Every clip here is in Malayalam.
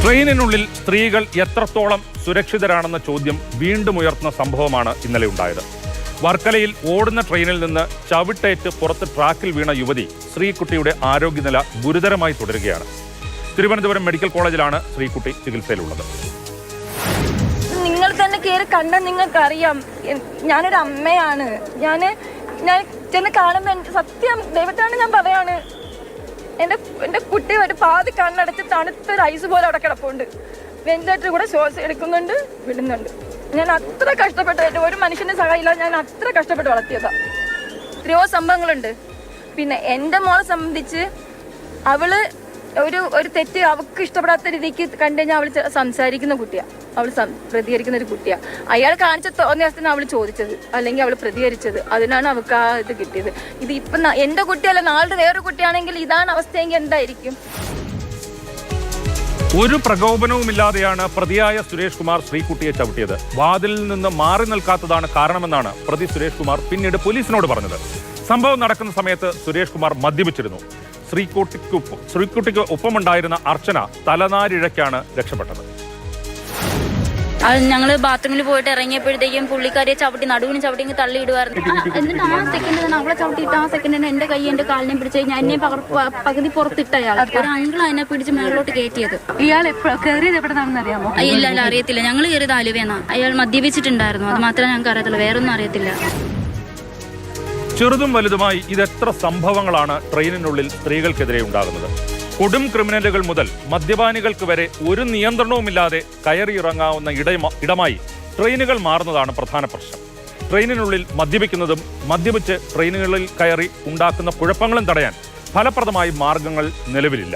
ട്രെയിനിനുള്ളിൽ സ്ത്രീകൾ എത്രത്തോളം സുരക്ഷിതരാണെന്ന ചോദ്യം വീണ്ടും ഉയർത്തുന്ന സംഭവമാണ് ഇന്നലെ ഉണ്ടായത്. വർക്കലയിൽ ഓടുന്ന ട്രെയിനിൽ നിന്ന് ചവിട്ടേറ്റ് പുറത്ത് ട്രാക്കിൽ വീണ യുവതി ശ്രീകുട്ടിയുടെ ആരോഗ്യനില ഗുരുതരമായി തുടരുകയാണ്. തിരുവനന്തപുരം മെഡിക്കൽ കോളേജിലാണ് ശ്രീകുട്ടി ചികിത്സയിലുള്ളത്. നിങ്ങൾ തന്നെ കയറി കണ്ടാൽ നിങ്ങൾക്കറിയാം, ഞാനൊരു അമ്മയാണ്. ഞാൻ ചെന്ന് കാണുമ്പോൾ സത്യം ദൈവത്താണ് ഞാൻ പറയാണ്, എൻ്റെ കുട്ടി ഒരു പാതി കണ്ണടച്ച് തണുത്തൊരു ഐസ് പോലെ അവിടെ കിടപ്പുണ്ട്. വെന്റിലേറ്റർ കൂടെ ശ്വാസം എടുക്കുന്നുണ്ട്, വിടുന്നുണ്ട്. ഞാൻ അത്ര കഷ്ടപ്പെട്ട്, ഒരു മനുഷ്യൻ്റെ സഹായമില്ല, ഞാൻ അത്ര കഷ്ടപ്പെട്ട് വളർത്തിയതാണ്. എത്രയോ സംഭവങ്ങളുണ്ട്. പിന്നെ എൻ്റെ മോളെ സംബന്ധിച്ച് അവള് ഒരു തെറ്റ് അവൾക്ക് ഇഷ്ടപ്പെടാത്ത രീതിക്ക് കണ്ടു കഴിഞ്ഞാൽ അവൾ സംസാരിക്കുന്ന കുട്ടിയാണ്, അവൾ പ്രതികരിക്കുന്ന ഒരു കുട്ടിയാണ്. അയാൾ കാണിച്ച തോന്നിയവസ്ഥയാണ് അവൾ ചോദിച്ചത്, അല്ലെങ്കിൽ അവൾ പ്രതികരിച്ചത്. അതിനാണ് അവൾക്ക് ആ ഇത് കിട്ടിയത്. ഇത് ഇപ്പം എൻ്റെ കുട്ടിയല്ല, നാളെ വേറൊരു കുട്ടിയാണെങ്കിൽ ഇതാണ് അവസ്ഥയെങ്കിൽ എന്തായിരിക്കും? ഒരു പ്രകോപനവുമില്ലാതെയാണ് പ്രതിയായ സുരേഷ് കുമാർ ശ്രീകുട്ടിയെ ചവിട്ടിയത്. വാതിലിൽ നിന്ന് മാറി നിൽക്കാത്തതാണ് കാരണമെന്നാണ് പ്രതി സുരേഷ് കുമാർ പിന്നീട് പോലീസിനോട് പറഞ്ഞത്. സംഭവം നടക്കുന്ന സമയത്ത് സുരേഷ് കുമാർ മദ്യപിച്ചിരുന്നു. ശ്രീകുട്ടിക്ക് ഒപ്പമുണ്ടായിരുന്ന അർച്ചന തലനാരിഴയ്ക്കാണ് രക്ഷപ്പെട്ടത്. ഞങ്ങള് ബാത്റൂമിൽ പോയിട്ട് ഇറങ്ങിയപ്പോഴത്തേക്കും പുള്ളിക്കാരിയെ ചവിട്ടി നടുവിന് ചവിട്ടി തള്ളിയിടുമായിരുന്നു. എന്നിട്ട് ആ സെക്കൻഡ് തന്നെ അവളെ ചവിട്ടിയിട്ട് ആ സെക്കൻഡ് തന്നെ എന്റെ കൈ എന്റെ കാലിനെ പിടിച്ച് കഴിഞ്ഞാൽ എന്നെ പകുതി പുറത്തിട്ട അയാൾ ഒരു അങ്കിൾ അതിനെ പിടിച്ച് മേളിലോട്ട് കയറ്റിയത്. ഇയാൾ കയറിയത് എവിടെയാണെന്ന് അറിയാമോ? ഇല്ല അറിയത്തില്ല. ഞങ്ങൾ കയറിയത് ആലുവയെന്നാ. അയാൾ മദ്യപിച്ചിട്ടുണ്ടായിരുന്നു, അത് മാത്രമേ ഞങ്ങൾക്ക് അറിയത്തുള്ളൂ, വേറൊന്നും അറിയത്തില്ല. ചെറുതും വലുതുമായി ഇതെത്ര സംഭവങ്ങളാണ് ട്രെയിനിനുള്ളിൽ സ്ത്രീകൾക്കെതിരെ ഉണ്ടാകുന്നത്. കൊടും ക്രിമിനലുകൾ മുതൽ മദ്യപാനികൾക്ക് വരെ ഒരു നിയന്ത്രണവുമില്ലാതെ കയറിയിറങ്ങാവുന്ന ഇടമായി ട്രെയിനുകൾ മാറുന്നതാണ് പ്രധാന പ്രശ്നം. ട്രെയിനിനുള്ളിൽ മദ്യപിക്കുന്നതും മദ്യപിച്ച് ട്രെയിനുകളിൽ കയറി ഉണ്ടാക്കുന്ന കുഴപ്പങ്ങളും തടയാൻ ഫലപ്രദമായ മാർഗങ്ങൾ നിലവിലില്ല.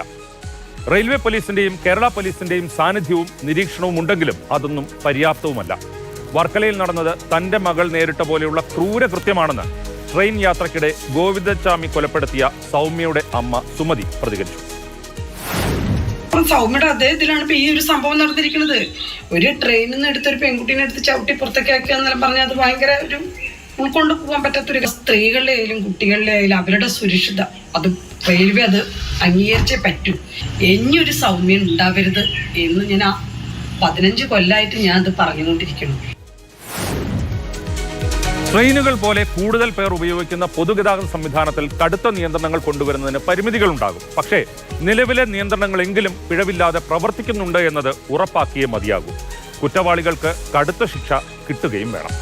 റെയിൽവേ പോലീസിന്റെയും കേരള പോലീസിന്റെയും സാന്നിധ്യവും നിരീക്ഷണവും ഉണ്ടെങ്കിലും അതൊന്നും പര്യാപ്തവുമല്ല. വർക്കലയിൽ നടന്നത് തന്റെ മകൾ നേരിട്ട പോലെയുള്ള ക്രൂരകൃത്യമാണെന്ന് ട്രെയിൻ യാത്രക്കിടെ ഗോവിന്ദച്ചാമി കൊലപ്പെടുത്തിയ സൗമ്യയുടെ അമ്മ സുമതി പ്രതികരിച്ചു. സൗമ്യയുടെ അദ്ദേഹത്തിലാണ് ഇപ്പൊ ഈ ഒരു സംഭവം നടന്നിരിക്കുന്നത്. ഒരു ട്രെയിനിൽ നിന്ന് എടുത്തൊരു പെൺകുട്ടീനെ എടുത്ത് ചവിട്ടി പുറത്തേക്ക് ആക്കുക എന്നെല്ലാം പറഞ്ഞാൽ അത് ഭയങ്കര ഒരു ഉൾക്കൊണ്ടു പോകാൻ പറ്റാത്തൊരു സ്ത്രീകളുടെ ആയാലും കുട്ടികളുടെ ആയാലും അവരുടെ സുരക്ഷിത അത് റെയിൽവേ അത് അംഗീകരിച്ചേ പറ്റൂ. ഇനിയൊരു സൗമ്യം ഉണ്ടാവരുത് എന്ന് ഞാൻ 15 കൊല്ലമായിട്ട് ഞാൻ അത് പറഞ്ഞുകൊണ്ടിരിക്കണം. ട്രെയിനുകൾ പോലെ കൂടുതൽ പേർ ഉപയോഗിക്കുന്ന പൊതുഗതാഗത സംവിധാനത്തിൽ കടുത്ത നിയന്ത്രണങ്ങൾ കൊണ്ടുവരുന്നതിന് പരിമിതികളുണ്ടാകും. പക്ഷേ നിലവിലെ നിയന്ത്രണങ്ങളെങ്കിലും പിഴവില്ലാതെ പ്രവർത്തിക്കുന്നുണ്ട് എന്നത് ഉറപ്പാക്കിയേ മതിയാകൂ. കുറ്റവാളികൾക്ക് കടുത്ത ശിക്ഷ കിട്ടുകയും വേണം.